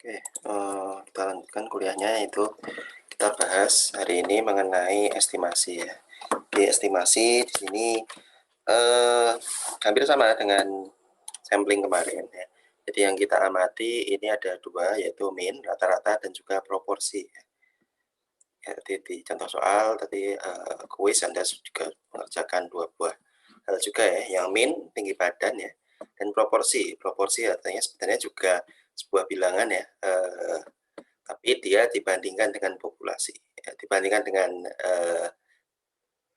Oke, kita lanjutkan kuliahnya, itu kita bahas hari ini mengenai estimasi ya. Di estimasi di sini hampir sama dengan sampling kemarin ya. Jadi yang kita amati ini ada dua, yaitu mean, rata-rata, dan juga proporsi ya. Ya, di contoh soal tadi kuis Anda juga mengerjakan dua buah hal juga ya, yang mean tinggi badan ya, dan proporsi. Proporsi artinya sebenarnya juga sebuah bilangan ya, tapi dia dibandingkan dengan populasi, ya, dibandingkan dengan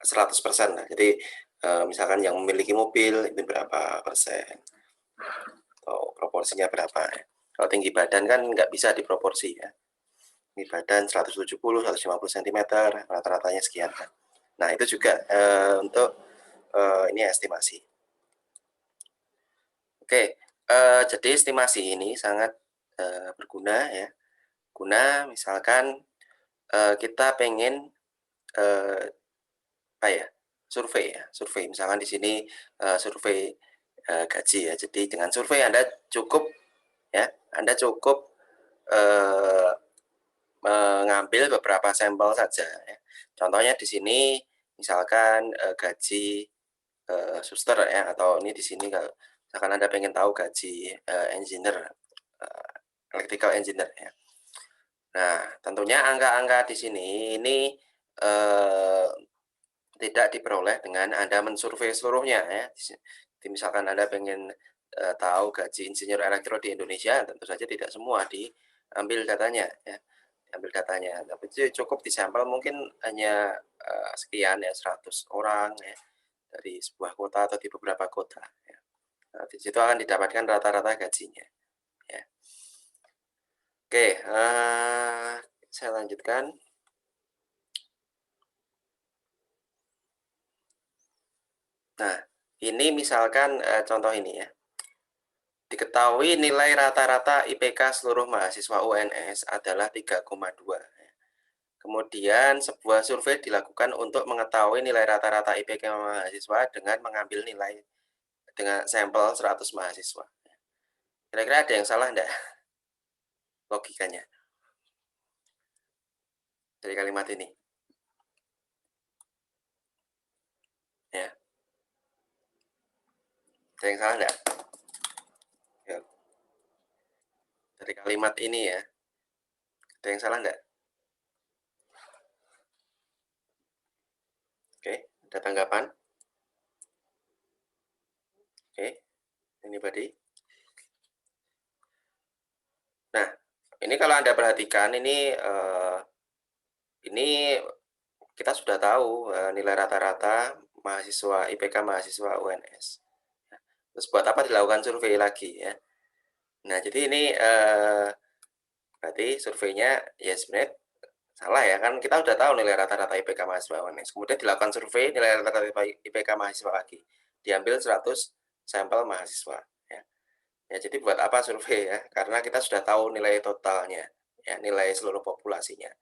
100% lah. Jadi misalkan yang memiliki mobil itu berapa persen, atau proporsinya berapa ya. Kalau tinggi badan kan nggak bisa diproporsi ya. Tinggi badan 170, 150 cm, rata-ratanya sekian kan. Nah itu juga untuk ini estimasi. Oke, jadi estimasi ini sangat berguna ya. Guna misalkan kita pengen apa ya, survei ya, survei. Misalkan di sini survei gaji ya. Jadi dengan survei Anda cukup ya, Anda cukup mengambil beberapa sampel saja ya. Contohnya di sini misalkan gaji suster ya, atau ini di sini kalau misalkan Anda pengen tahu gaji engineer, electrical engineer ya. Nah, tentunya angka-angka di sini ini tidak diperoleh dengan Anda mensurvei seluruhnya ya. Jadi misalkan Anda pengen tahu gaji insinyur elektro di Indonesia, tentu saja tidak semua diambil datanya ya. Ambil datanya, tapi cukup disampel mungkin hanya sekian ya, 100 orang ya, dari sebuah kota atau di beberapa kota ya. Nah, di situ akan didapatkan rata-rata gajinya ya. Oke, saya lanjutkan. Nah, ini misalkan contoh ini ya. Diketahui nilai rata-rata IPK seluruh mahasiswa UNS adalah 3,2. Kemudian sebuah survei dilakukan untuk mengetahui nilai rata-rata IPK mahasiswa dengan mengambil nilai dengan sampel 100 mahasiswa. Kira-kira ada yang salah enggak logikanya dari kalimat ini? Ya, ada yang salah enggak? Ya, dari kalimat ini ya, ada yang salah enggak? Oke, ada tanggapan? Oke, anybody? Nah, ini kalau Anda perhatikan ini kita sudah tahu nilai rata-rata mahasiswa IPK mahasiswa UNS. Terus buat apa dilakukan survei lagi ya? Nah, jadi ini berarti surveinya ya sebenarnya salah ya, kan kita udah tahu nilai rata-rata IPK mahasiswa UNS. Kemudian dilakukan survei nilai rata-rata IPK mahasiswa lagi. Diambil 100 sampel mahasiswa ya. Ya jadi buat apa survei ya? Karena kita sudah tahu nilai totalnya ya, nilai seluruh populasinya.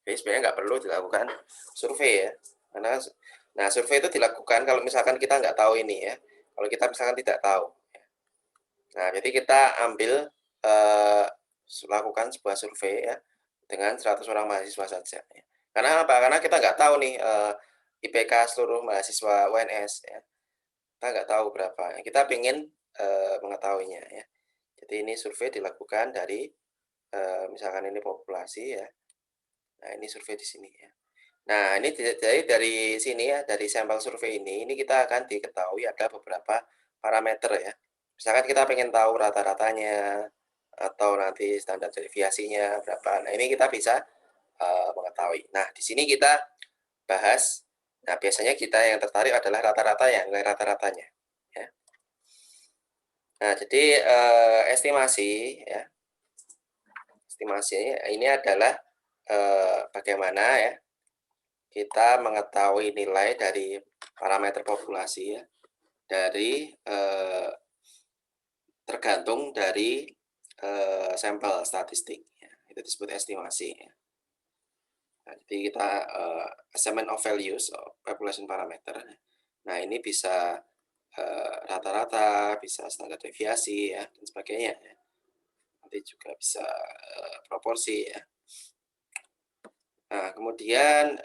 Jadi sebenarnya nggak perlu dilakukan survei ya. Karena nah survei itu dilakukan kalau misalkan kita nggak tahu ini ya. Kalau kita misalkan tidak tahu. Nah, jadi kita ambil lakukan sebuah survei ya dengan 100 orang mahasiswa saja ya. Karena apa? Karena kita nggak tahu nih IPK seluruh mahasiswa UNS ya. Kita nggak tahu berapa. Kita ingin mengetahuinya ya. Jadi ini survei dilakukan dari misalkan ini populasi ya. Nah, ini survei di sini ya. Nah, ini jadi dari sini ya, dari sampel survei ini kita akan diketahui ada beberapa parameter ya. Misalkan kita pengen tahu rata-ratanya, atau nanti standar deviasinya berapa. Nah, ini kita bisa mengetahui. Nah, di sini kita bahas, nah biasanya kita yang tertarik adalah rata-rata ya, nilai rata-ratanya. Ya. Nah, jadi estimasi ya, estimasi ini adalah bagaimana ya kita mengetahui nilai dari parameter populasi ya, dari tergantung dari sampel statistik ya, itu disebut estimasi ya. Nah, jadi kita assessment of values of population parameter. Nah, ini bisa rata-rata, bisa standar deviasi ya dan sebagainya ya. nanti juga bisa proporsi ya. Nah, kemudian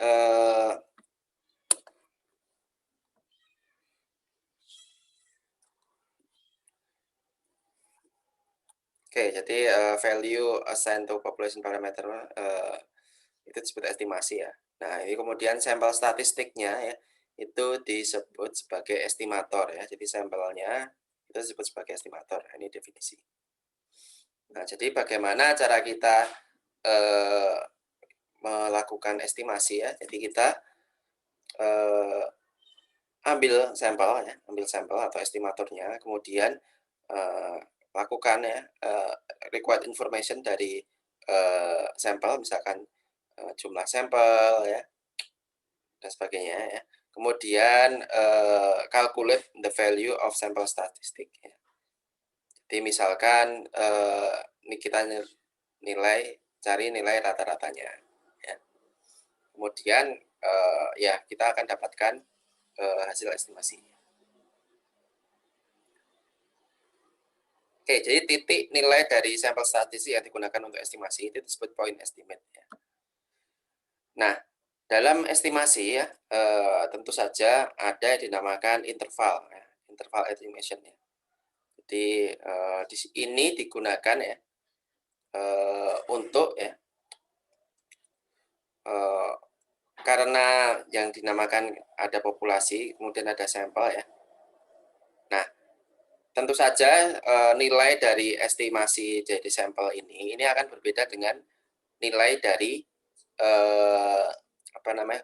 oke, jadi value assigned to population parameter itu disebut estimasi ya. Nah, ini kemudian sampel statistiknya ya, itu disebut sebagai estimator ya. Jadi sampelnya itu disebut sebagai estimator. Ini definisi. Nah, jadi bagaimana cara kita melakukan estimasi ya. Jadi kita ambil sampel atau estimatornya, kemudian lakukan ya required information dari sampel, misalkan jumlah sampel ya dan sebagainya ya. Kemudian calculate the value of sample statistic ya. Jadi misalkan ini kita cari nilai rata-ratanya ya. Kemudian ya kita akan dapatkan hasil estimasi. Oke, jadi titik nilai dari sampel statistik yang digunakan untuk estimasi itu disebut point estimate ya. Nah, dalam estimasi ya tentu saja ada yang dinamakan interval ya, interval estimation ya. Jadi ini digunakan ya untuk ya karena yang dinamakan ada populasi, kemudian ada sampel ya. Nah, tentu saja nilai dari estimasi dari sampel ini akan berbeda dengan nilai dari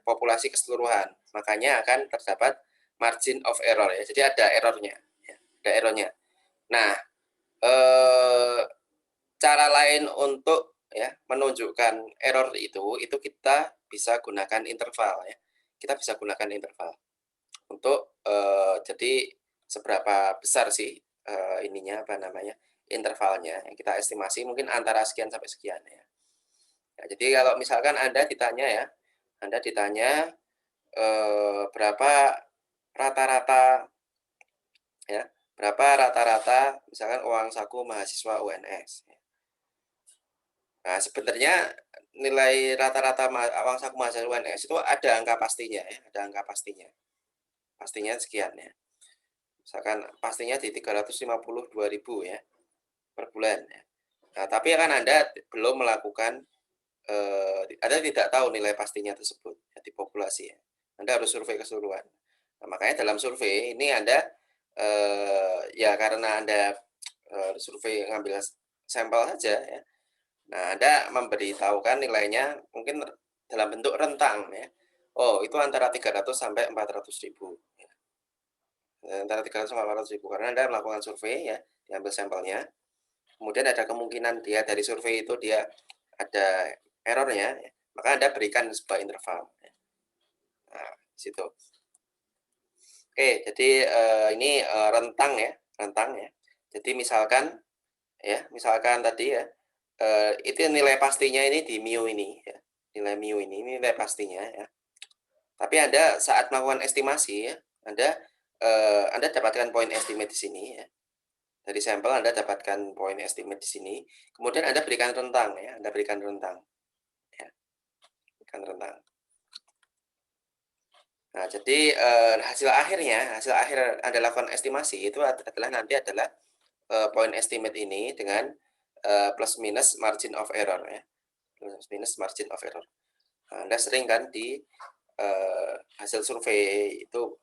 populasi keseluruhan. Makanya akan terdapat margin of error ya. Jadi ada errornya, ya, ada errornya. Nah, cara lain untuk ya menunjukkan error itu kita bisa gunakan interval ya. Kita bisa gunakan interval untuk jadi seberapa besar sih intervalnya yang kita estimasi mungkin antara sekian sampai sekian ya. Ya, jadi kalau misalkan Anda ditanya berapa rata-rata ya, berapa rata-rata misalkan uang saku mahasiswa UNS. Nah, sebenarnya nilai rata-rata uang saku mahasiswa UNS itu ada angka pastinya ya, ada angka pastinya. Pastinya sekian ya. Misalkan pastinya di 352.000 ya per bulan ya. Nah, tapi kan Anda belum melakukan Anda tidak tahu nilai pastinya tersebut ya, di populasi ya. Anda harus survei keseluruhan. Nah, makanya dalam survei ini Anda ya karena Anda survei ngambil sampel saja ya. Nah, Anda memberitahukan nilainya mungkin dalam bentuk rentang ya. Oh, itu antara 300 sampai 400.000 ya. Antara 300 sampai 400.000 karena Anda melakukan survei ya, diambil sampelnya. Kemudian ada kemungkinan dia dari survei itu dia ada errornya, ya, maka Anda berikan sebuah interval. Ya. Nah, situ. Oke, jadi ini rentang ya. Jadi misalkan tadi ya, itu nilai pastinya ini di mu ini ya. Nilai mu ini nilai pastinya ya. Tapi Anda saat melakukan estimasi ya, Anda dapatkan point estimate di sini ya. Dari sampel Anda dapatkan point estimate di sini. Kemudian Anda berikan rentang ya, Anda berikan rentang. Ya. Berikan rentang. Nah, jadi hasil akhir Anda lakukan estimasi itu adalah point estimate ini dengan plus minus margin of error ya. Plus minus margin of error. Nah, Anda sering kan di hasil survei itu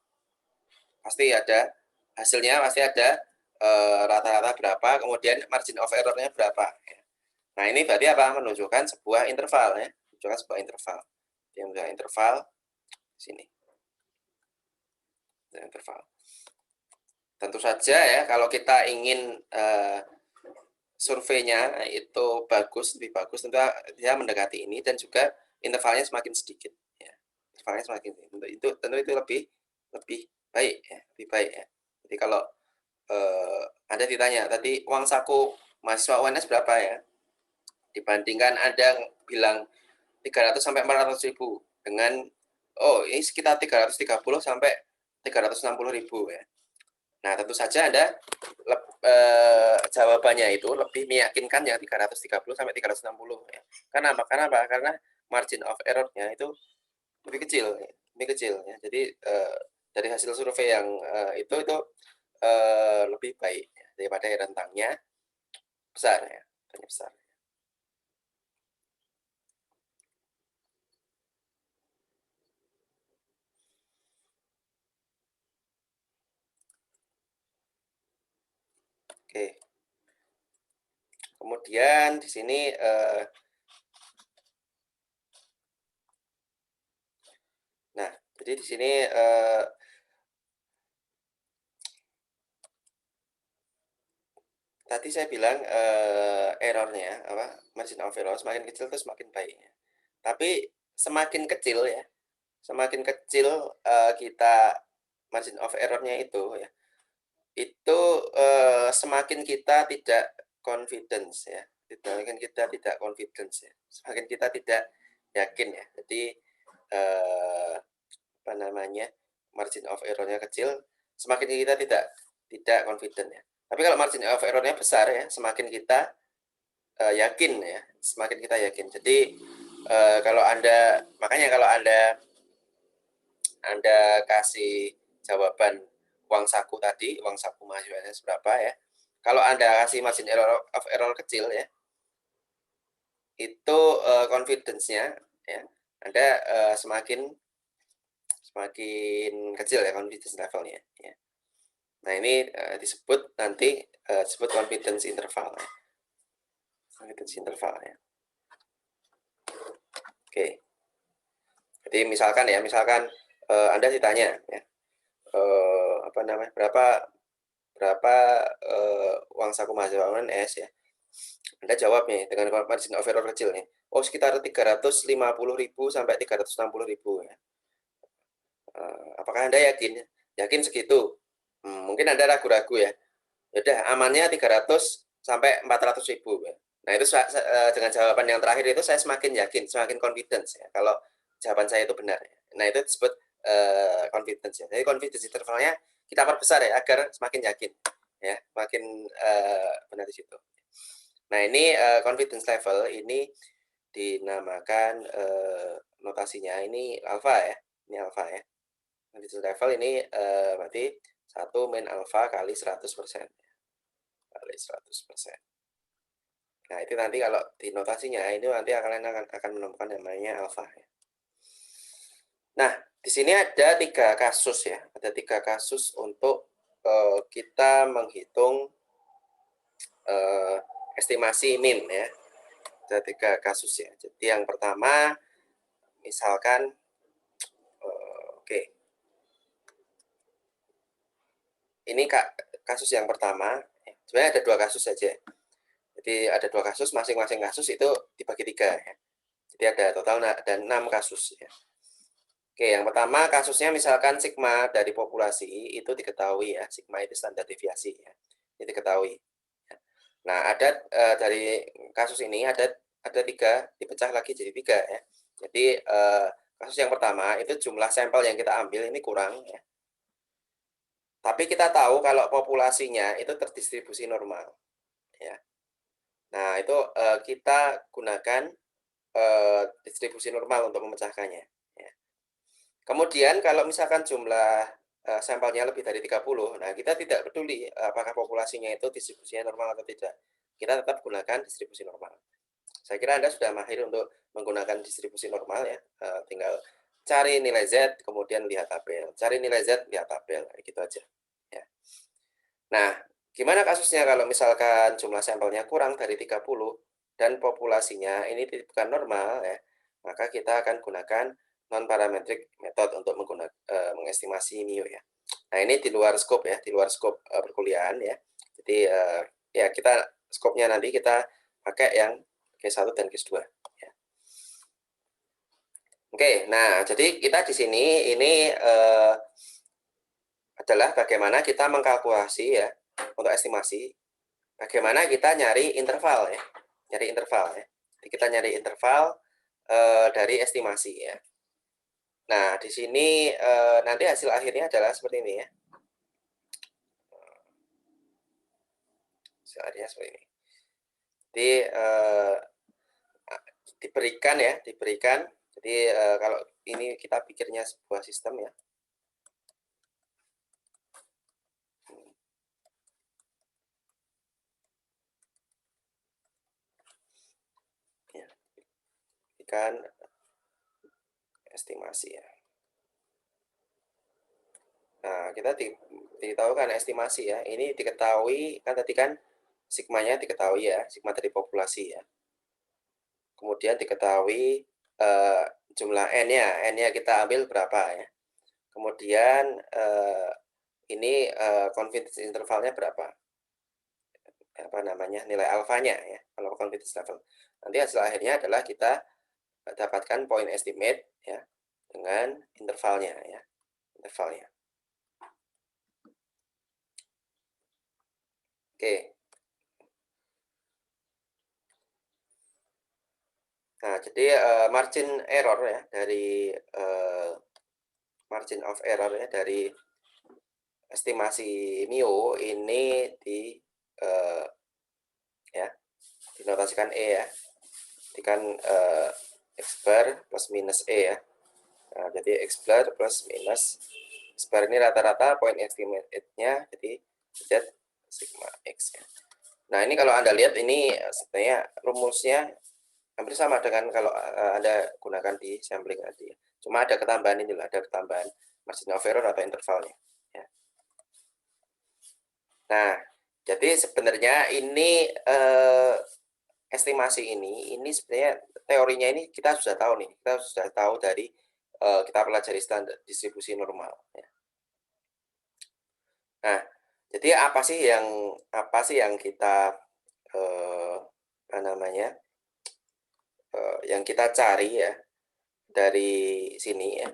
pasti ada hasilnya, pasti ada rata-rata berapa, kemudian margin of error-nya berapa. Ya. Nah, ini berarti apa? Menunjukkan sebuah interval ya. Menunjukkan sebuah interval. Dia menunjukkan interval sini. Interval. Tentu saja ya, kalau kita ingin surveinya itu lebih bagus, tentu dia mendekati ini dan juga intervalnya semakin sedikit. Ya. Intervalnya semakin tentu itu lebih baik ya, lebih baik ya. Jadi kalau Anda ditanya tadi uang saku mahasiswa UNS berapa ya? Dibandingkan Anda bilang 300 sampai 400.000 dengan ini sekitar 330 sampai 360.000 ya. Nah, tentu saja Anda jawabannya itu lebih meyakinkan yang 330 sampai 360 ya. Kenapa? Karena margin of error-nya itu lebih kecil ya. Jadi dari hasil survei yang itu lebih baik ya, daripada rentangnya besar ya, besar. Oke. Kemudian di sini nah, jadi di sini tadi saya bilang error-nya apa margin of error semakin kecil itu semakin baik ya. Tapi semakin kecil ya, semakin kecil kita margin of error-nya itu ya, itu semakin kita tidak confidence ya, semakin kita tidak confidence ya, semakin kita tidak yakin ya. Jadi apa namanya margin of error-nya kecil, semakin kita tidak confident ya. Tapi kalau margin of error-nya besar ya, semakin kita yakin ya, semakin kita yakin. Jadi kalau makanya kalau Anda kasih jawaban uang saku tadi, uang saku mahasiswanya seberapa ya. Kalau Anda kasih margin of error kecil ya, itu confidence-nya ya, Anda semakin kecil ya confidence level-nya ya. Nah, ini disebut nanti disebut confidence interval ya. Confidence interval ya. Oke. Jadi misalkan Anda ditanya ya, apa namanya, berapa uang saku mahasiswa UNS ya. Anda jawab nih dengan margin of error kecil nih. Oh, sekitar 350.000 sampai 360.000 ya. Apakah Anda yakin? Yakin segitu? Mungkin Anda ragu-ragu ya. Ya udah, amannya 300 sampai 400.000 ya. Nah, itu dengan jawaban yang terakhir itu saya semakin yakin, semakin confidence ya kalau jawaban saya itu benar ya. Nah, itu disebut confidence ya. Jadi confidence intervalnya kita perbesar ya agar semakin yakin ya, makin benar di situ. Nah, ini confidence level ini dinamakan notasinya ini alpha ya. Ini alpha ya. Confidence level ini berarti 1 min alpha kali 100%. Kali 100%. Nah, itu nanti kalau di notasinya ini nanti kalian akan menemukan namanya alpha ya. Nah, di sini ada 3 kasus ya. Ada 3 kasus untuk kita menghitung estimasi min ya. Ada 3 kasus ya. Jadi yang pertama misalkan oke. Ini kasus yang pertama, sebenarnya ada 2 kasus saja. Jadi ada 2 kasus, masing-masing kasus itu dibagi 3 ya. Jadi ada total ada 6 kasus ya. Oke, yang pertama kasusnya misalkan sigma dari populasi itu diketahui ya, sigma itu standar deviasi ya, ini diketahui. Nah, ada dari kasus ini ada 3 dipecah lagi jadi 3 ya. Jadi kasus yang pertama itu jumlah sampel yang kita ambil ini kurang ya. Tapi kita tahu kalau populasinya itu terdistribusi normal ya. Nah, itu kita gunakan distribusi normal untuk memecahkannya. Ya. Kemudian kalau misalkan jumlah sampelnya lebih dari 30, nah kita tidak peduli apakah populasinya itu distribusinya normal atau tidak. Kita tetap gunakan distribusi normal. Saya kira Anda sudah mahir untuk menggunakan distribusi normal ya. Tinggal cari nilai Z, kemudian lihat tabel. Cari nilai Z, lihat tabel. Gitu aja. Ya. Nah, gimana kasusnya kalau misalkan jumlah sampelnya kurang dari 30 dan populasinya ini bukan normal ya, maka kita akan gunakan non-parametric method untuk mengestimasi mu ya. Nah, ini di luar scope ya, di luar scope perkuliahan ya. Jadi ya kita scope-nya nanti kita pakai yang case 1 dan case 2 ya. Oke, nah jadi kita di sini ini adalah bagaimana kita mengkalkulasi ya untuk estimasi, bagaimana kita nyari interval ya, nyari interval ya. Jadi kita nyari interval dari estimasi ya. Nah, di sini nanti hasil akhirnya adalah seperti ini ya. Artinya seperti ini. Jadi diberikan ya, diberikan. Jadi kalau ini kita pikirnya sebuah sistem ya. Ya, berikan estimasi ya. Nah, kita ditahukan estimasi ya. Ini diketahui kan tadi kan sigmanya diketahui ya, sigma dari populasi ya. Kemudian diketahui jumlah n-nya, n-nya kita ambil berapa ya. Kemudian ini confidence intervalnya berapa? Apa namanya? Nilai alfanya ya, kalau confidence level. Nanti hasil akhirnya adalah kita dapatkan point estimate ya dengan intervalnya ya, intervalnya. Oke. Nah, jadi margin error ya dari margin of error ya dari estimasi mu ini ya dinotasikan E ya. Jadi kan X bar plus minus E ya. Nah, jadi X bar plus minus X bar ini rata-rata point estimate-nya jadi Z sigma X ya. Nah, ini kalau Anda lihat ini sebenarnya rumusnya hampir sama dengan kalau Anda gunakan di sampling tadi ya. Cuma ada ketambahan ini, ada ketambahan margin of error atau intervalnya ya. Nah, jadi sebenarnya ini estimasi ini sebenarnya teorinya ini kita sudah tahu nih, kita sudah tahu dari kita pelajari standar distribusi normal ya. Nah, jadi apa sih yang kita apa namanya yang kita cari ya dari sini ya,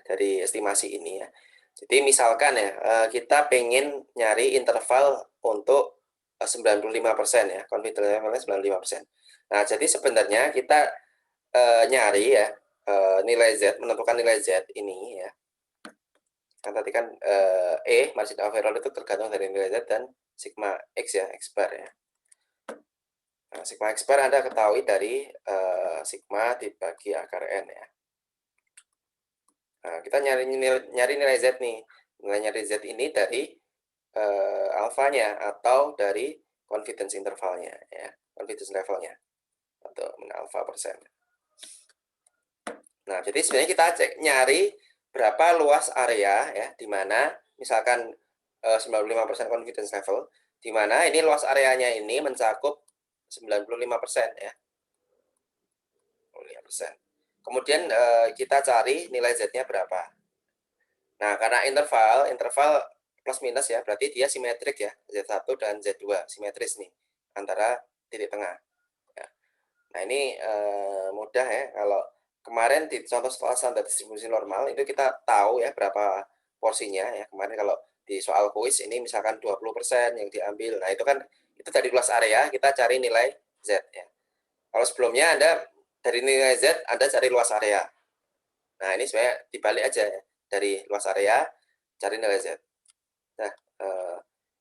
dari estimasi ini ya. Jadi misalkan ya kita pengen nyari interval untuk 95% ya, confidence levelnya 95%. Nah, jadi sebenarnya kita nyari ya nilai Z, menentukan nilai Z ini ya. Kan tadi kan margin of error itu tergantung dari nilai Z dan sigma X ya, X bar ya. Nah, sigma X bar Anda ketahui dari sigma dibagi akar N ya. Nah, kita nyari nilai Z nih. Nyari Z ini dari alfanya atau dari confidence intervalnya ya, confidence levelnya atau alfa persen. Nah, jadi sebenarnya kita nyari berapa luas area ya, di mana misalkan 95% confidence level, di mana ini luas areanya ini mencakup 95% ya. 95%. Kemudian kita cari nilai Z-nya berapa. Nah, karena interval plus minus ya, berarti dia simetrik ya, Z1 dan Z2, simetris nih, antara titik tengah. Ya. Nah, ini mudah ya, kalau kemarin di contoh setelah standar distribusi normal, itu kita tahu ya berapa porsinya ya, kemarin kalau di soal kuis ini misalkan 20% yang diambil, nah itu kan, itu dari luas area, kita cari nilai Z ya. Kalau sebelumnya Anda, dari nilai Z, Anda cari luas area. Nah, ini sebenarnya dibalik aja ya, dari luas area, cari nilai Z. Nah,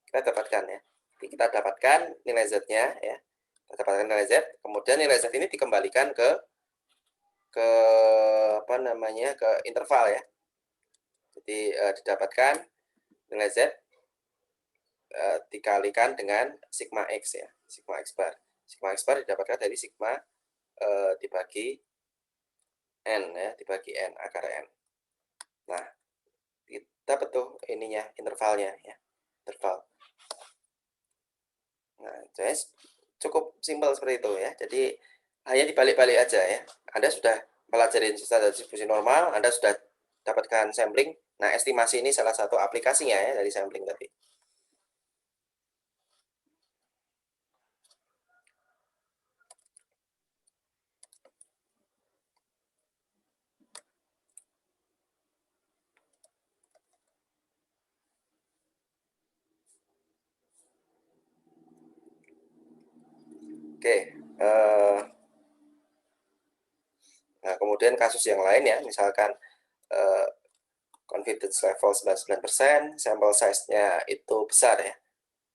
kita dapatkan ya. Jadi kita dapatkan nilai Z-nya ya. Kita dapatkan nilai Z, kemudian nilai Z ini dikembalikan ke apa namanya? Ke interval ya. Jadi didapatkan nilai Z dikalikan dengan sigma X ya, sigma X bar. Sigma X bar didapatkan dari sigma dibagi N ya, dibagi N akar N. Nah, kita betul ininya intervalnya ya, interval. Nah, jadi cukup simpel seperti itu ya. Jadi hanya dibalik-balik aja ya. Anda sudah pelajari standar distribusi normal, Anda sudah dapatkan sampling. Nah, estimasi ini salah satu aplikasinya ya dari sampling tadi. Oke. Nah, kemudian kasus yang lain ya, misalkan confidence level 99%, sampel size-nya itu besar ya.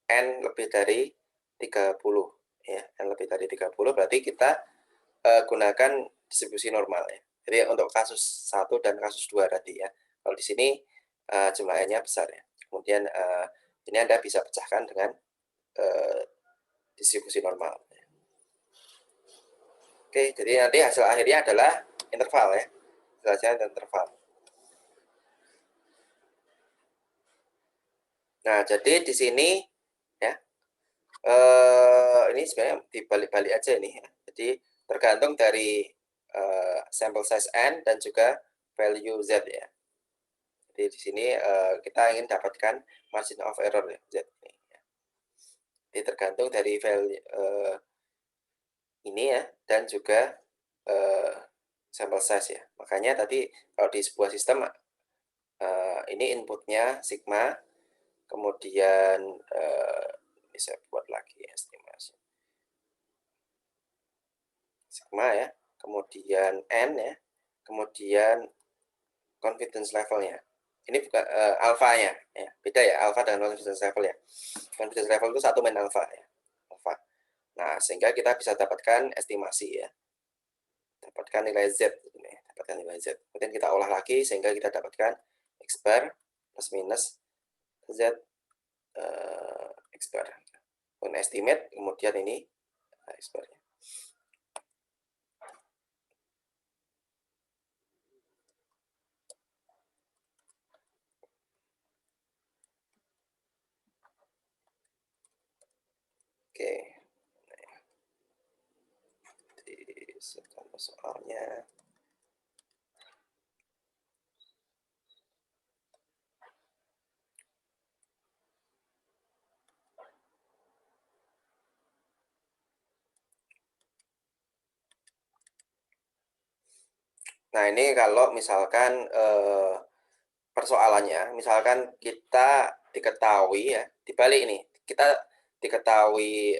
N lebih dari 30 ya, N lebih dari 30 berarti kita gunakan distribusi normal ya. Jadi untuk kasus 1 dan kasus 2 tadi ya. Kalau di sini jumlah N-nya besar ya. Kemudian ini Anda bisa pecahkan dengan distribusi normal. Oke, jadi nanti hasil akhirnya adalah interval ya. Hasilnya interval. Nah, jadi di sini ya, ini sebenarnya dibalik-balik aja nih ya. Jadi tergantung dari sampel size N dan juga value Z ya. Jadi di sini kita ingin dapatkan margin of error ya, Z ini. Ya. Jadi tergantung dari value ini ya, dan juga sampel size ya. Makanya tadi kalau di sebuah sistem ini inputnya sigma, kemudian ini saya buat lagi estimasi sigma ya, kemudian N ya, kemudian confidence levelnya. Ini bukan alfanya ya, beda ya alfa dengan confidence level ya. Confidence level itu 1 min alfa ya, alfa. Nah, sehingga kita bisa dapatkan estimasi ya, dapatkan nilai Z, dapatkan nilai Z. Kemudian kita olah lagi sehingga kita dapatkan X bar plus minus Z X bar. Kemudian estimate, kemudian ini X barnya. Oke, di soalnya. Nah, ini kalau misalkan persoalannya, misalkan kita diketahui ya, dibalik ini, kita diketahui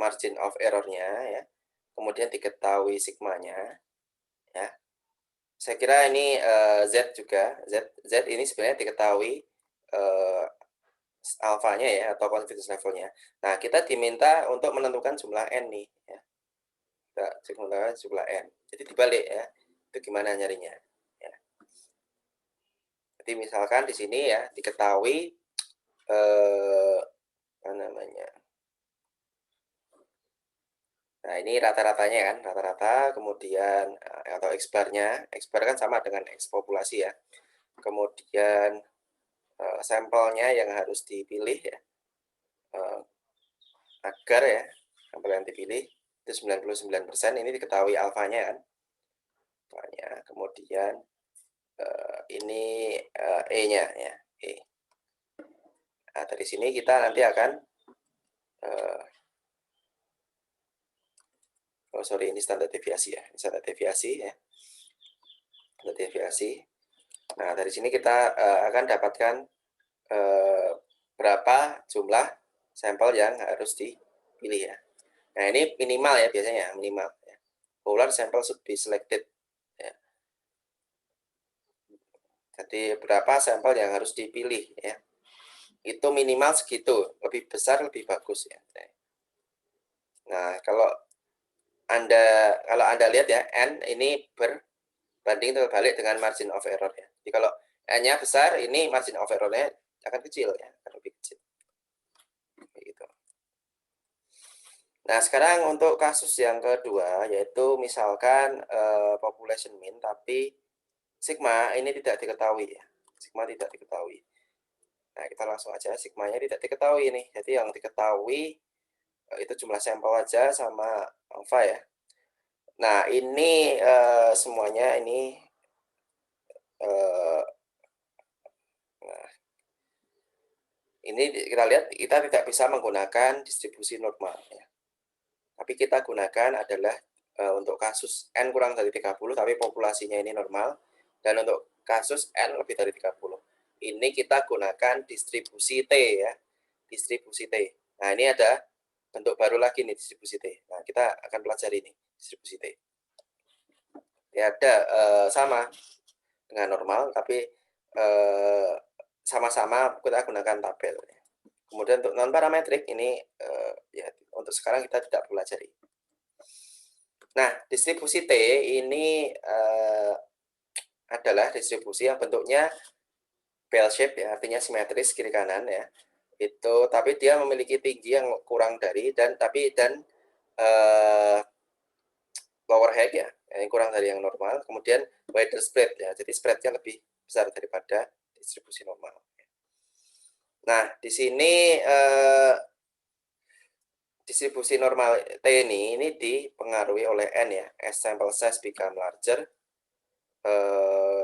margin of error-nya ya, kemudian diketahui sigmanya ya. Saya kira ini Z juga, Z ini sebenarnya diketahui alfanya ya atau confidence level-nya. Nah, kita diminta untuk menentukan jumlah N nih ya. Kita menentukan jumlah N. Jadi dibalik ya. Itu gimana nyarinya? Ya. Jadi misalkan di sini ya diketahui apa namanya? Nah, ini rata-ratanya kan, rata-rata kemudian atau X bar-nya, X bar kan sama dengan X populasi ya. Kemudian sampelnya yang harus dipilih ya. Agar ya sampel yang dipilih itu 99% ini diketahui alfanya kan. Alfanya. Kemudian ini E-nya ya, E. Nah, dari sini kita nanti akan oh sorry ini standar deviasi ya, ini standar deviasi ya, standar deviasi. Nah dari sini kita akan dapatkan berapa jumlah sampel yang harus dipilih ya. Nah ini minimal ya biasanya minimal. Ya. Polar sample should be selected. Ya. Jadi berapa sampel yang harus dipilih ya. Itu minimal segitu, lebih besar lebih bagus ya. Nah kalau Anda lihat ya, N ini berbanding terbalik dengan margin of error ya. Jadi kalau N-nya besar, ini margin of error-nya akan kecil ya, akan lebih kecil. Begitu. Nah, sekarang untuk kasus yang kedua, yaitu misalkan population mean, tapi sigma ini tidak diketahui ya. Sigma tidak diketahui. Nah, kita langsung aja, sigmanya tidak diketahui nih. Jadi yang diketahui itu jumlah sampel aja sama alpha ya. Nah, ini semuanya ini nah, ini kita lihat kita tidak bisa menggunakan distribusi normal ya. Tapi kita gunakan adalah untuk kasus N kurang dari 30 tapi populasinya ini normal, dan untuk kasus N lebih dari 30. Ini kita gunakan distribusi T ya. Distribusi T. Nah, ini ada bentuk baru lagi nih distribusi T. Nah, kita akan pelajari ini distribusi T. Ya ada sama dengan normal tapi sama-sama kita gunakan tabel. Kemudian untuk non parametrik ini ya untuk sekarang kita tidak pelajari. Nah, distribusi T ini adalah distribusi yang bentuknya bell shape ya, artinya simetris kiri kanan ya. Itu tapi dia memiliki tinggi yang kurang dari dan lower height ya, yang kurang dari yang normal. Kemudian wider spread ya, jadi spreadnya lebih besar daripada distribusi normal. Nah, di sini distribusi normal T ini dipengaruhi oleh N ya, as sample size become larger,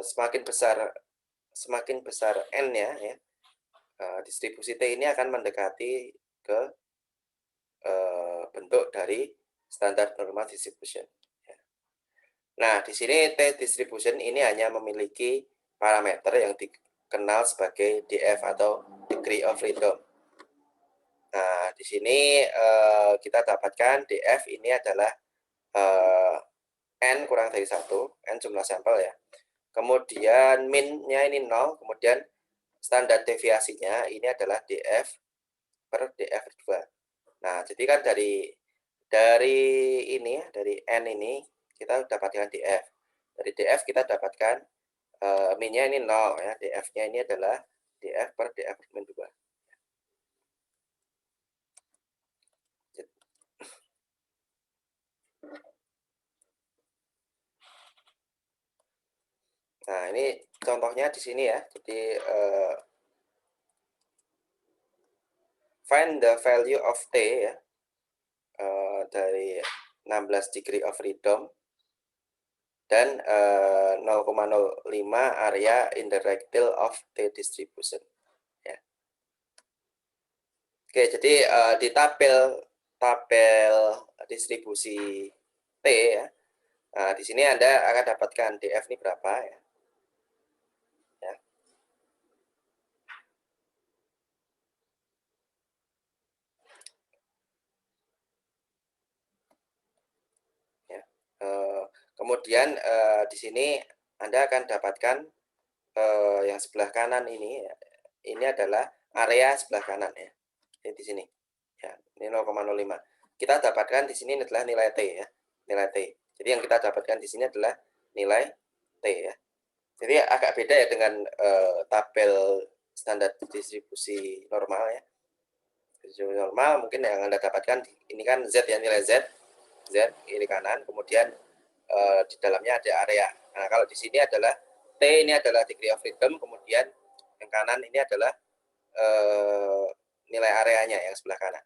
semakin besar N-nya ya, distribusi T ini akan mendekati ke bentuk dari standar normal distribution. Nah, di sini T distribution ini hanya memiliki parameter yang dikenal sebagai DF atau degree of freedom. Nah, di sini kita dapatkan DF ini adalah N kurang dari 1, N jumlah sampel ya. Kemudian min-nya ini 0, kemudian standar deviasinya ini adalah DF per DF2. Nah, jadi kan dari ini ya, dari N ini kita dapatkan DF. Dari DF kita dapatkan min-nya ini 0 ya, DF-nya ini adalah DF per DF min 2. Nah, ini contohnya di sini ya. Jadi find the value of T ya, dari 16 degree of freedom dan 0,05 area in the rectile of T distribution ya. Oke, jadi di tabel distribusi T ya. Nah, di sini Anda akan dapatkan DF ini berapa ya. Kemudian di sini Anda akan dapatkan yang sebelah kanan ini adalah area sebelah kanan ya. Jadi di sini. Ya, ini 0,05. Kita dapatkan di sini adalah nilai T ya. Nilai T. Jadi yang kita dapatkan di sini adalah nilai T ya. Jadi agak beda ya dengan tabel standar distribusi normal ya. Distribusi normal mungkin yang Anda dapatkan ini kan Z ya, nilai Z kiri kanan, kemudian di dalamnya ada area. Nah, kalau di sini adalah T ini adalah degree of freedom, kemudian yang kanan ini adalah nilai areanya yang sebelah kanan.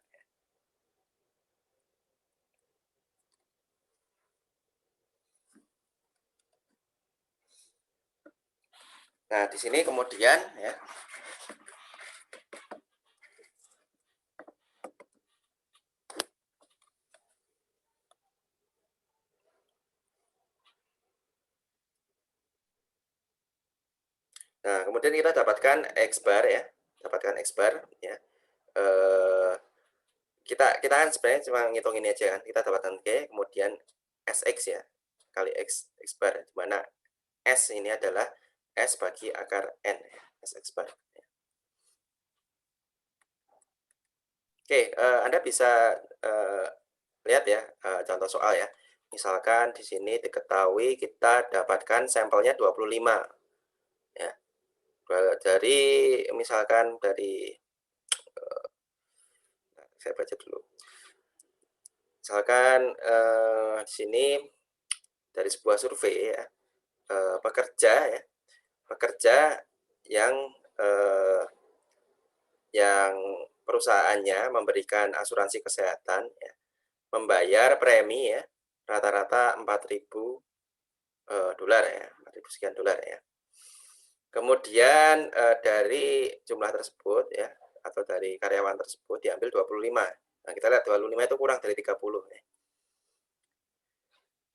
Nah, di sini kemudian ya. Nah, kemudian kita dapatkan X bar ya. Dapatkan X bar ya. Kita kan sebenarnya cuma ngitung ini aja kan. Kita dapatkan G, kemudian SX ya. Kali X bar, di mana S ini adalah S bagi akar N ya. SX bar. Oke, Anda bisa lihat ya contoh soal ya. Misalkan di sini diketahui kita dapatkan sampelnya 25 ya. Dari misalkan dari saya baca dulu. Misalkan di sini dari sebuah survei ya, pekerja yang perusahaannya memberikan asuransi kesehatan ya, membayar premi ya rata-rata 4.000 dolar ya, 4.000 sekian dolar ya. Kemudian dari jumlah tersebut ya, atau dari karyawan tersebut diambil 25. Nah, kita lihat 25 itu kurang dari 30 ya.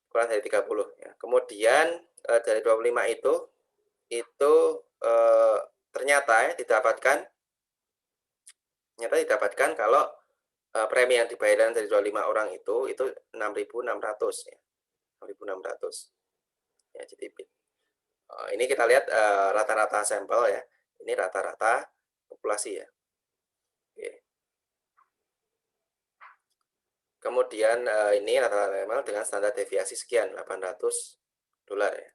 Kurang dari 30 ya. Kemudian dari 25 itu ternyata ya didapatkan kalau premi yang dibayarkan dari 25 orang itu 6.600 ya. 6.600. Ya, jadi ini kita lihat rata-rata sampel ya. Ini rata-rata populasi ya. Oke. Kemudian ini rata-rata normal dengan standar deviasi sekian, $800 ya.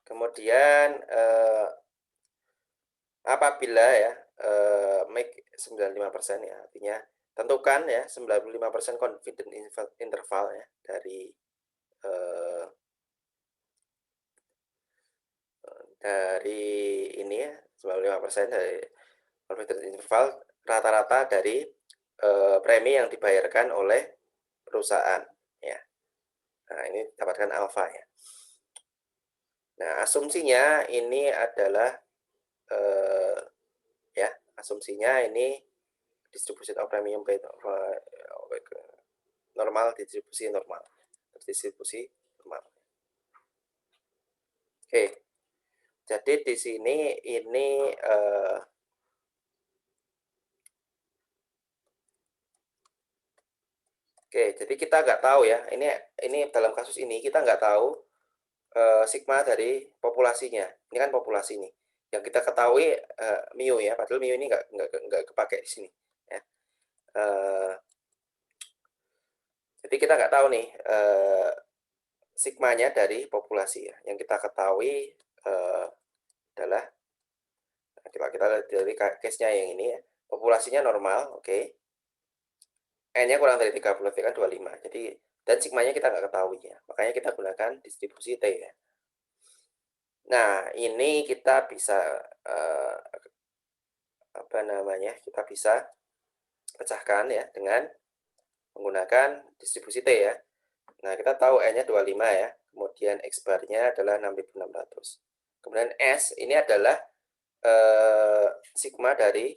Kemudian apabila ya make 95% ya, artinya tentukan ya 95% confident interval ya dari ini ya 95% dari confidence interval rata-rata dari premi yang dibayarkan oleh perusahaan ya. Nah, ini dapatkan alfa ya. Nah, asumsinya ini adalah ya, asumsinya ini distribution of premium paid normal, distribusi normal. Oke. Jadi di sini ini oke, jadi kita nggak tahu ya. Ini dalam kasus ini kita nggak tahu sigma dari populasinya. Ini kan populasi nih. Yang kita ketahui mu ya, padahal mu ini nggak kepake di sini. Ya. Jadi kita nggak tahu nih sigmanya dari populasi ya. Yang kita ketahui adalah kita lihat dari case-nya yang ini ya. Populasinya normal, oke. N-nya kurang dari 30, berarti kan 25. Jadi dan sigmanya kita nggak ketahui ya. Makanya kita gunakan distribusi T ya. Nah, ini kita bisa kita bisa pecahkan ya dengan menggunakan distribusi T ya. Nah, kita tahu N-nya 25 ya. Kemudian X bar-nya adalah 6.600. Kemudian S ini adalah sigma dari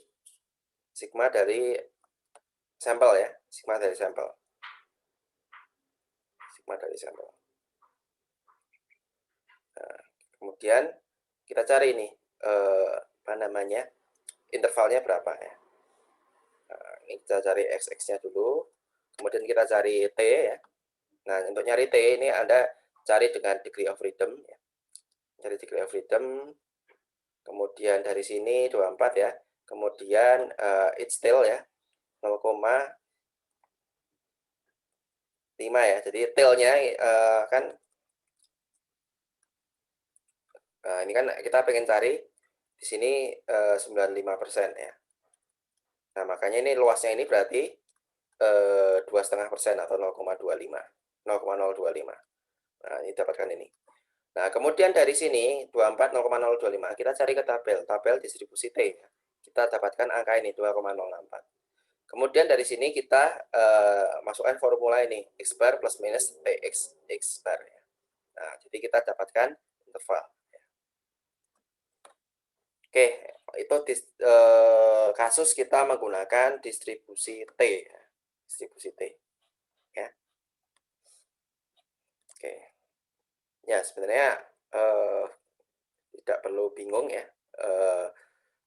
sampel ya. Sigma dari sampel. Nah, kemudian kita cari nih intervalnya berapa ya. Nah, ini kita cari x-nya dulu. Kemudian kita cari T ya. Nah, untuk nyari T ini Anda cari dengan degree of freedom ya. Cari degree of freedom. Kemudian dari sini 24 ya. Kemudian it's still ya 0,5 ya. Jadi tailnya kan ini kan kita pengen cari di sini 95% ya. Nah, makanya ini luasnya ini berarti 2,5% atau 0,25. Nah, ini dapatkan ini. Nah, kemudian dari sini 24 0,025 kita cari ke tabel distribusi T ya. Kita dapatkan angka ini 2,064. Kemudian dari sini kita masukkan formula ini X bar plus minus TX X bar ya. Nah, jadi kita dapatkan interval. Oke, itu kasus kita menggunakan distribusi T ya. Distribusi T ya. Oke. Ya, sebenarnya tidak perlu bingung ya.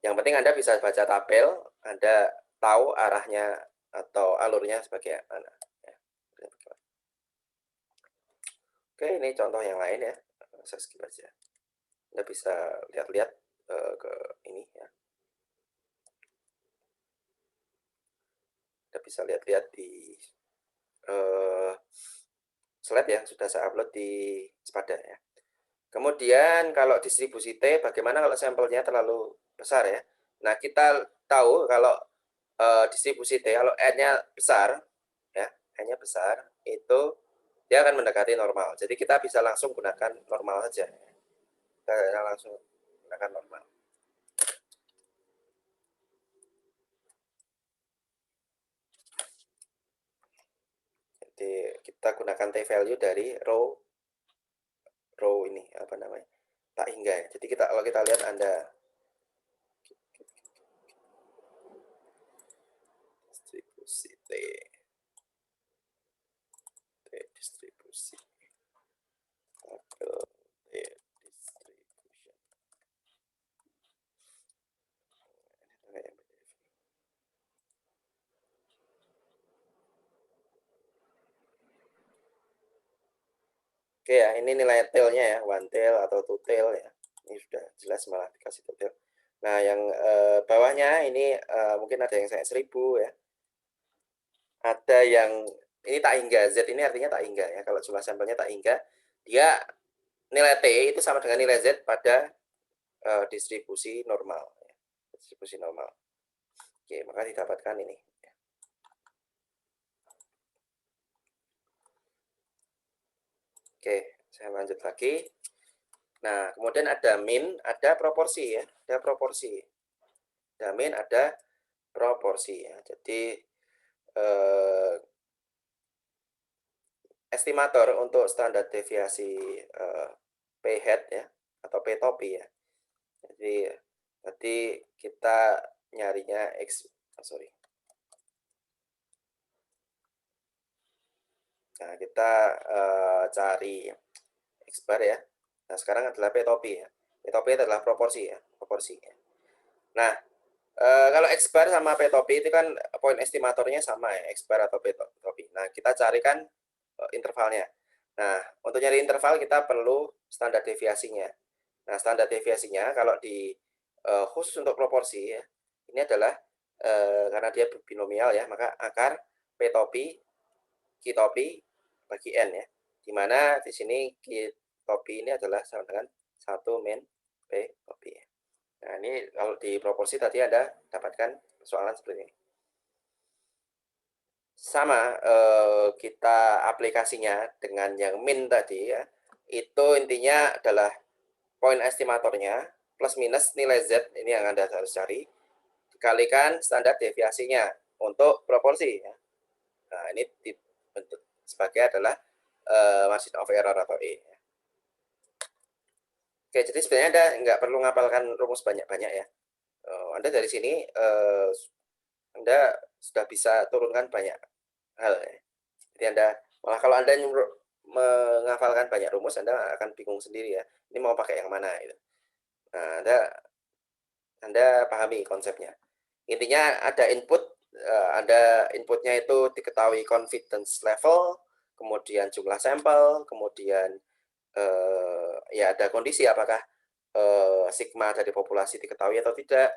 Yang penting Anda bisa baca tabel, Anda tahu arahnya atau alurnya sebagai mana. Ya. Oke, ini contoh yang lain ya. Saya skip aja. Anda bisa lihat-lihat ke ini ya. Anda bisa lihat-lihat di slide yang sudah saya upload di Spada ya. Kemudian kalau distribusi T, bagaimana kalau sampelnya terlalu besar ya? Nah, kita tahu kalau distribusi T, kalau N-nya besar, ya, N-nya besar, itu dia akan mendekati normal. Jadi kita bisa langsung gunakan normal saja. Kita langsung gunakan normal. Jadi kita gunakan T value dari row ini apa namanya? Tak hingga ya. Jadi kalau kita lihat Anda distribusi T distribusi tabel T distribution. Oke ya, ini nilai tailnya ya, one tail atau two tail ya. Ini sudah jelas malah dikasih two tail. Nah, yang bawahnya ini mungkin ada yang saya 1000 ya. Ada yang ini tak hingga, Z ini artinya tak hingga ya. Kalau jumlah sampelnya tak hingga, dia nilai T itu sama dengan nilai Z pada distribusi normal. Distribusi normal. Oke, maka didapatkan ini. Oke, saya lanjut lagi. Nah, kemudian ada min, ada proporsi ya. Ada proporsi. Ada min, ada proporsi ya. Jadi estimator untuk standar deviasi p hat ya atau p topi ya. Jadi kita nyarinya sorry. Nah, kita cari X bar ya. Nah, sekarang adalah p topi ya. P topi adalah proporsi ya, proporsi. Ya. Nah, kalau X bar sama P topi itu kan poin estimatornya sama ya, X bar atau P topi. Nah, kita carikan intervalnya. Nah, untuk nyari interval kita perlu standar deviasinya. Nah, standar deviasinya kalau di khusus untuk proporsi ya, ini adalah karena dia binomial ya, maka akar P topi Q topi bagi N ya. Dimana di sini Q topi ini adalah sama dengan 1 min P topi ya. Nah, ini kalau di proporsi tadi Anda dapatkan persoalan seperti ini. Sama kita aplikasinya dengan yang min tadi ya. Itu intinya adalah poin estimatornya plus minus nilai Z, ini yang Anda harus cari, dikalikan standar deviasinya untuk proporsi ya. Nah, ini dibentuk sebagai adalah margin of error atau E. Oke, jadi sebenarnya Anda nggak perlu ngapalkan rumus banyak-banyak ya. Anda dari sini Anda sudah bisa turunkan banyak hal ya. Jadi Anda malah kalau Anda menghafalkan banyak rumus, Anda akan bingung sendiri ya. Ini mau pakai yang mana gitu. Nah, Anda pahami konsepnya. Intinya ada input, ada inputnya itu diketahui confidence level, kemudian jumlah sampel, kemudian ya ada kondisi apakah sigma dari populasi diketahui atau tidak.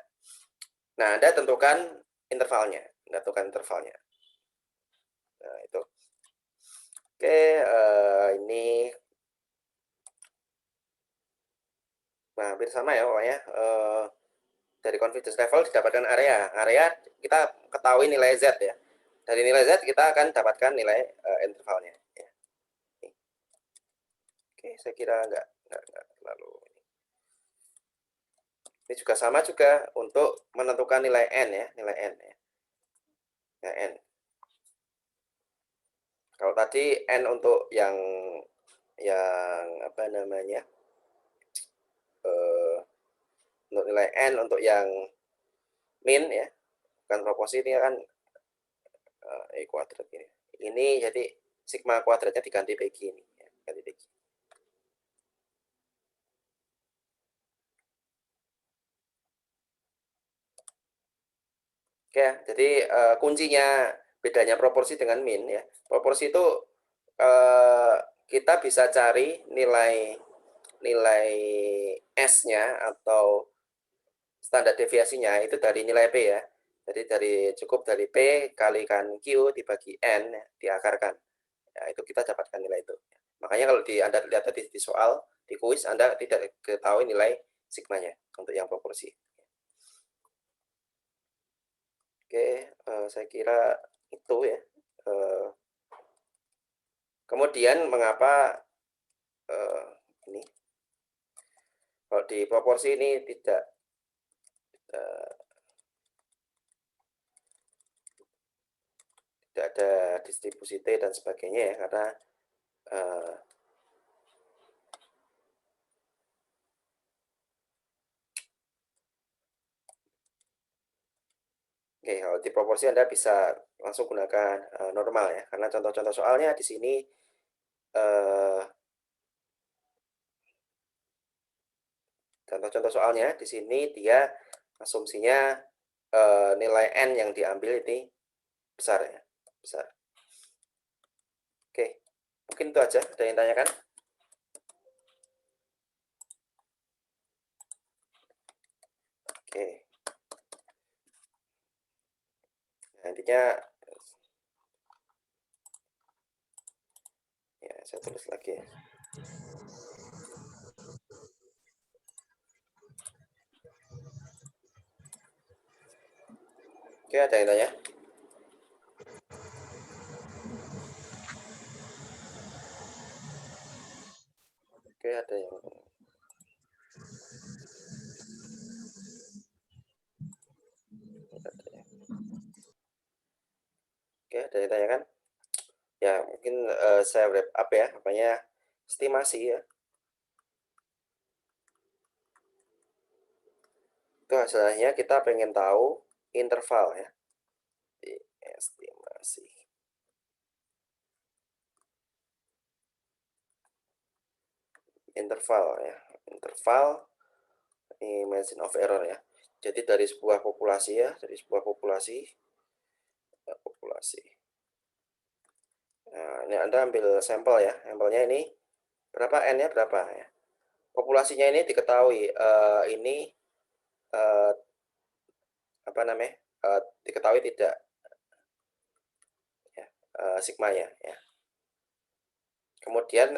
Nah, Anda tentukan intervalnya. Nah, itu. Oke, ini hampir sama ya pokoknya. Dari confidence level didapatkan area. Area kita ketahui nilai Z ya. Dari nilai Z kita akan dapatkan nilai intervalnya. Ya. Oke, saya kira nggak terlalu. Ini juga sama juga untuk menentukan nilai N ya, nilai N ya. Nilai N. Kalau tadi N untuk yang apa namanya? Untuk nilai N untuk yang min ya, bukan proporsi ini kan E kuadrat ini. Ini jadi sigma kuadratnya diganti PG ini, ya, ganti PG. Oke, jadi kuncinya bedanya proporsi dengan min ya. Proporsi itu kita bisa cari nilai S-nya atau standar deviasinya itu dari nilai P ya. Jadi cukup dari P kalikan Q dibagi N ya, diakarkan. Ya, itu kita dapatkan nilai itu. Makanya kalau Anda lihat tadi di soal, di kuis, Anda tidak ketahui nilai sigmanya untuk yang proporsi. Oke, saya kira itu ya. Kemudian mengapa ini kalau di proporsi ini tidak ada distribusi T dan sebagainya ya, karena oke, kalau di proporsi Anda bisa langsung gunakan normal ya, karena contoh-contoh soalnya di sini contoh-contoh soalnya di sini dia asumsinya nilai N yang diambil ini besar ya, besar. Oke, mungkin itu aja. Ada yang tanyakan? Oke. inputnya ya, saya tulis lagi ya. Oke, ada yang tanya? Oke, ada yang Oke, ada yang tanya kan? Ya, mungkin saya wrap up ya, apanya estimasi ya. Itu hasilnya kita pengen tahu interval ya. Estimasi. Interval ya. Interval ini margin of error ya. Jadi dari sebuah populasi ya, dari sebuah populasi. Nah, ini Anda ambil sampel ya. Sampelnya ini berapa N-nya berapa ya. Populasinya ini diketahui ini apa namanya? Diketahui tidak ya, sigmanya ya. Kemudian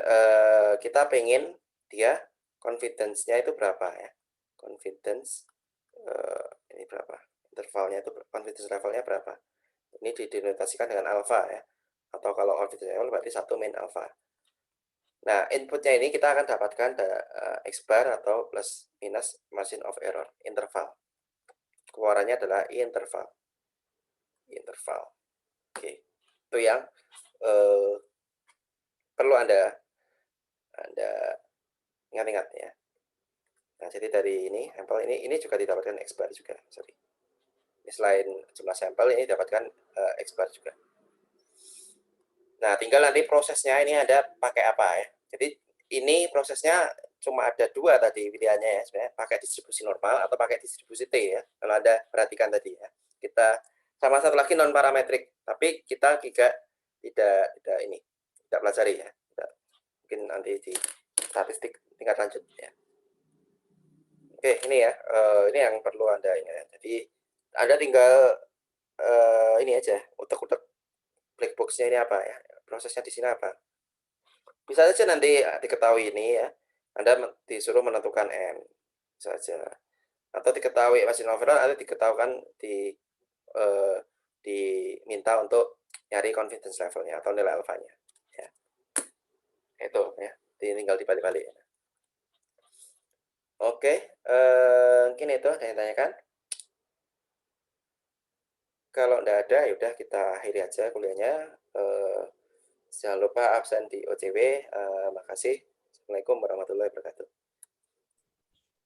kita pengen dia confidence-nya itu berapa ya. Confidence ini berapa? Intervalnya itu confidence levelnya berapa? Ini didenotasikan dengan alpha ya. Atau kalau confidence level berarti 1 min alpha. Nah, inputnya ini kita akan dapatkan X bar atau plus minus margin of error, interval. Keluarannya adalah interval. Oke. Itu yang perlu Anda ingat-ingat ya. Nah, jadi dari ini sampel ini juga didapatkan X bar juga, sorry. Ini selain jumlah sampel ini dapatkan X bar juga. Nah, tinggal nanti prosesnya ini Anda pakai apa ya. Jadi ini prosesnya cuma ada dua tadi pilihannya ya, sebenarnya pakai distribusi normal atau pakai distribusi T ya. Kalau Anda perhatikan tadi ya. Kita sama satu lagi non parametrik, tapi kita juga tidak ini, tidak pelajari ya. Mungkin nanti di statistik tingkat lanjut ya. Oke, ini ya, ini yang perlu Anda ingat. Jadi Anda tinggal ini aja, utek-utek black box-nya ini apa ya, prosesnya di sini apa. Bisa saja nanti diketahui ini ya, Anda disuruh menentukan N saja, atau diketahui margin of error, atau diketahukan diminta untuk nyari confidence levelnya atau nilai alfanya. Ya. Itu ya, tinggal dibalik-balik. Oke, mungkin itu ada yang tanyakan. Kalau enggak ada, yaudah kita akhiri aja kuliahnya. Jangan lupa absen di OCW. Makasih. Assalamualaikum warahmatullahi wabarakatuh.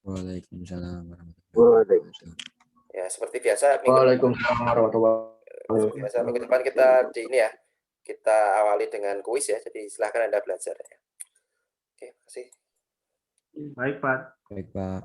Waalaikumsalam warahmatullahi wabarakatuh. Ya, seperti biasa Waalaikumsalam warahmatullahi wabarakatuh. biasa minggu depan kita di ini ya. Kita awali dengan kuis ya. Jadi silahkan Anda belajar ya. Oke, makasih. Baik, Pak. Baik, Pak.